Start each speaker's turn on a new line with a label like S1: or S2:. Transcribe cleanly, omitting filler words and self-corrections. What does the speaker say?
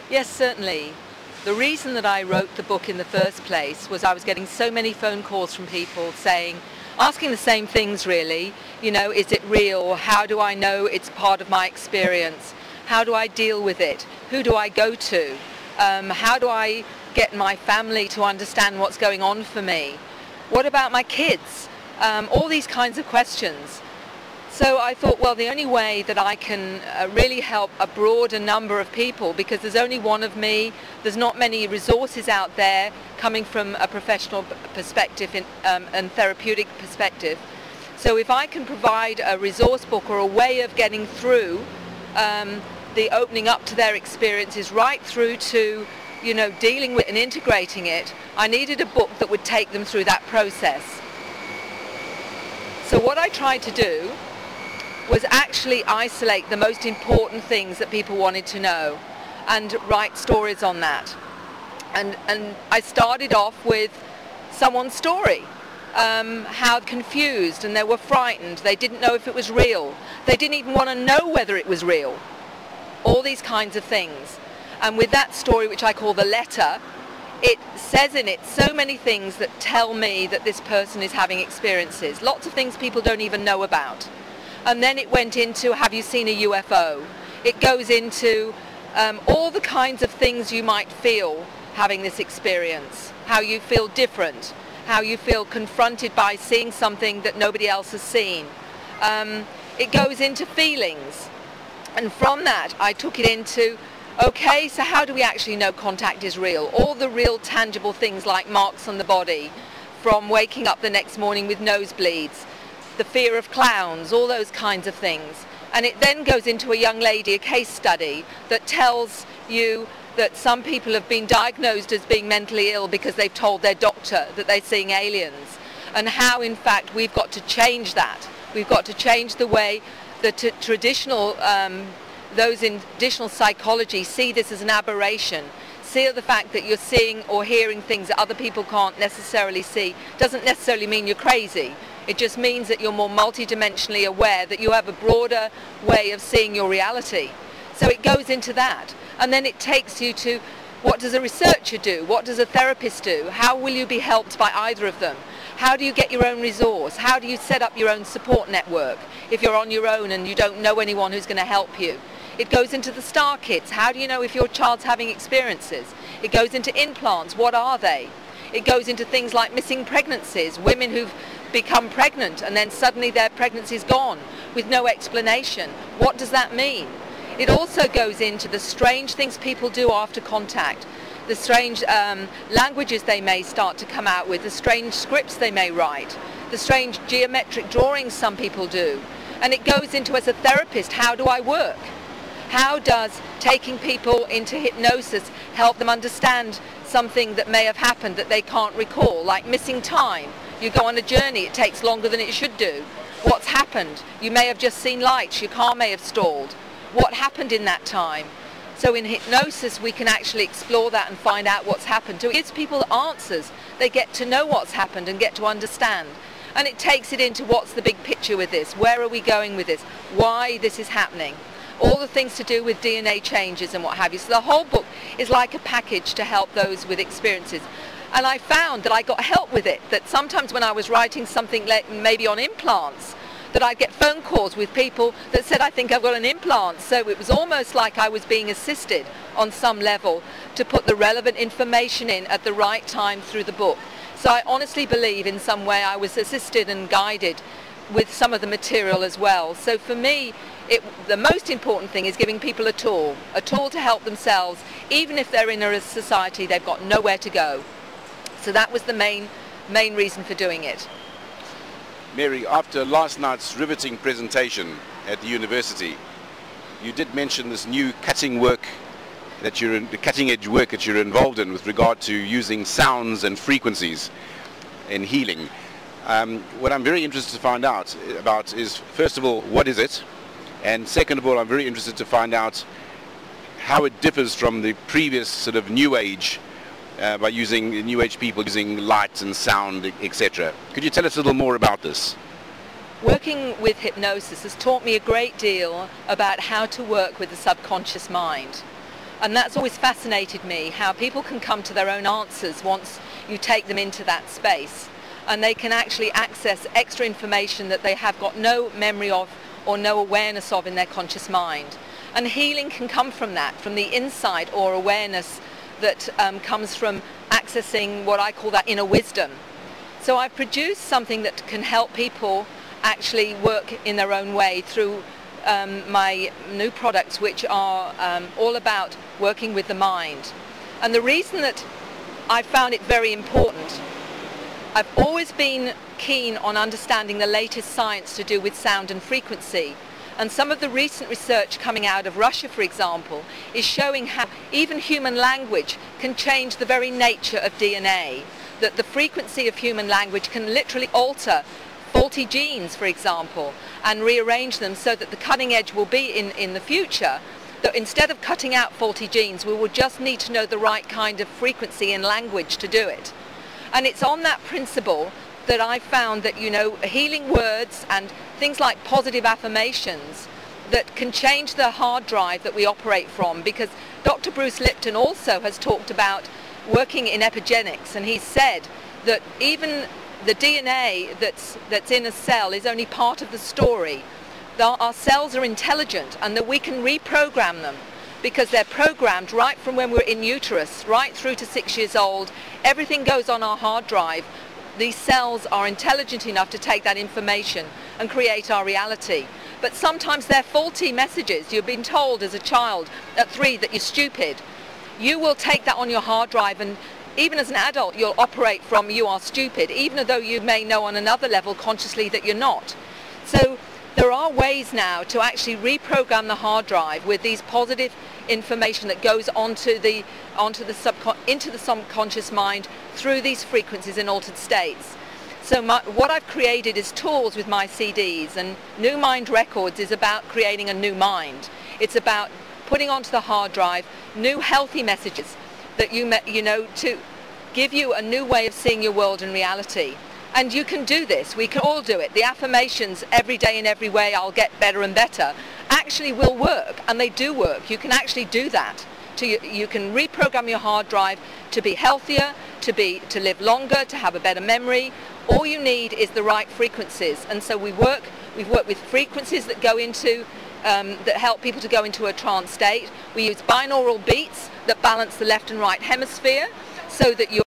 S1: Yes, certainly. The reason that I wrote the book in the first place was I was getting so many phone calls from people asking the same things really. You know, is it real? How do I know it's part of my experience? How do I deal with it? Who do I go to? How do I get my family to understand what's going on for me? What about my kids? All these kinds of questions. So I thought, well, the only way that I can really help a broader number of people, because there's only one of me, there's not many resources out there coming from a professional perspective and therapeutic perspective. So if I can provide a resource book or a way of getting through the opening up to their experiences right through to, you know, dealing with and integrating it, I needed a book that would take them through that process. So what I tried to do was actually isolate the most important things that people wanted to know and write stories on that. And I started off with someone's story, how confused, and they were frightened, they didn't know if it was real, they didn't even want to know whether it was real, all these kinds of things. And with that story, which I call the letter, it says in it so many things that tell me that this person is having experiences, lots of things people don't even know about. And then it went into, have you seen a UFO? It goes into all the kinds of things you might feel having this experience, how you feel different, how you feel confronted by seeing something that nobody else has seen. It goes into feelings. And from that, I took it into, okay, so how do we actually know contact is real? All the real tangible things like marks on the body, from waking up the next morning with nosebleeds, the fear of clowns, all those kinds of things. And it then goes into a young lady, a case study, that tells you that some people have been diagnosed as being mentally ill because they've told their doctor that they're seeing aliens, and how in fact we've got to change that. We've got to change the way that those in traditional psychology see this as an aberration. See the fact that you're seeing or hearing things that other people can't necessarily see doesn't necessarily mean you're crazy. It just means that you're more multidimensionally aware, that you have a broader way of seeing your reality. So it goes into that. And then it takes you to, what does a researcher do? What does a therapist do? How will you be helped by either of them? How do you get your own resource? How do you set up your own support network if you're on your own and you don't know anyone who's going to help you? It goes into the star kits. How do you know if your child's having experiences? It goes into implants. What are they? It goes into things like missing pregnancies, women who've become pregnant and then suddenly their pregnancy's gone with no explanation. What does that mean? It also goes into the strange things people do after contact, the strange languages they may start to come out with, the strange scripts they may write, the strange geometric drawings some people do. And it goes into, as a therapist, how do I work? How does taking people into hypnosis help them understand something that may have happened that they can't recall, like missing time? You go on a journey, it takes longer than it should do. What's happened? You may have just seen lights, your car may have stalled. What happened in that time? So in hypnosis we can actually explore that and find out what's happened. So it gives people answers. They get to know what's happened and get to understand. And it takes it into what's the big picture with this? Where are we going with this? Why this is happening? All the things to do with DNA changes and what have you. So the whole book is like a package to help those with experiences. And I found that I got help with it, that sometimes when I was writing something maybe on implants, that I'd get phone calls with people that said, I think I've got an implant. So it was almost like I was being assisted on some level to put the relevant information in at the right time through the book. So I honestly believe in some way I was assisted and guided with some of the material as well. So for me, the most important thing is giving people a tool to help themselves, even if they're in a society they've got nowhere to go. So that was the main reason for doing it.
S2: Mary, after last night's riveting presentation at the university, you did mention this new cutting edge work that you're involved in with regard to using sounds and frequencies in healing. What I'm very interested to find out about is, first of all, what is it? And second of all, I'm very interested to find out how it differs from the previous sort of New Age, by using New Age people using light and sound, etc. Could you tell us a little more about this?
S1: Working with hypnosis has taught me a great deal about how to work with the subconscious mind. And that's always fascinated me, how people can come to their own answers once you take them into that space. And they can actually access extra information that they have got no memory of or no awareness of in their conscious mind. And healing can come from that, from the insight or awareness that comes from accessing what I call that inner wisdom. So I've produced something that can help people actually work in their own way through my new products, which are all about working with the mind. And the reason that I found it very important, I've always been keen on understanding the latest science to do with sound and frequency. And some of the recent research coming out of Russia, for example, is showing how even human language can change the very nature of DNA. That the frequency of human language can literally alter faulty genes, for example, and rearrange them so that the cutting edge will be in the future. That instead of cutting out faulty genes, we will just need to know the right kind of frequency in language to do it. And it's on that principle that I found that, you know, healing words and things like positive affirmations that can change the hard drive that we operate from, because Dr. Bruce Lipton also has talked about working in epigenetics, and he said that even the DNA that's in a cell is only part of the story. Our cells are intelligent and that we can reprogram them, because they're programmed right from when we're in uterus, right through to 6 years old. Everything goes on our hard drive. These cells are intelligent enough to take that information and create our reality. But sometimes they're faulty messages. You've been told as a child at 3 that you're stupid. You will take that on your hard drive, and even as an adult you'll operate from you are stupid, even though you may know on another level consciously that you're not. So there are ways now to actually reprogram the hard drive with these positive information that goes into the subconscious mind through these frequencies in altered states. So what I've created is tools with my CDs, and New Mind Records is about creating a new mind. It's about putting onto the hard drive new healthy messages that you know, to give you a new way of seeing your world and reality. And you can do this. We can all do it. The affirmations, every day in every way I'll get better and better, actually will work, and they do work. You can actually do that. You can reprogram your hard drive to be healthier, to live longer, to have a better memory. All you need is the right frequencies. And so we've worked with frequencies that go into that help people to go into a trance state. We use binaural beats that balance the left and right hemisphere, so that you're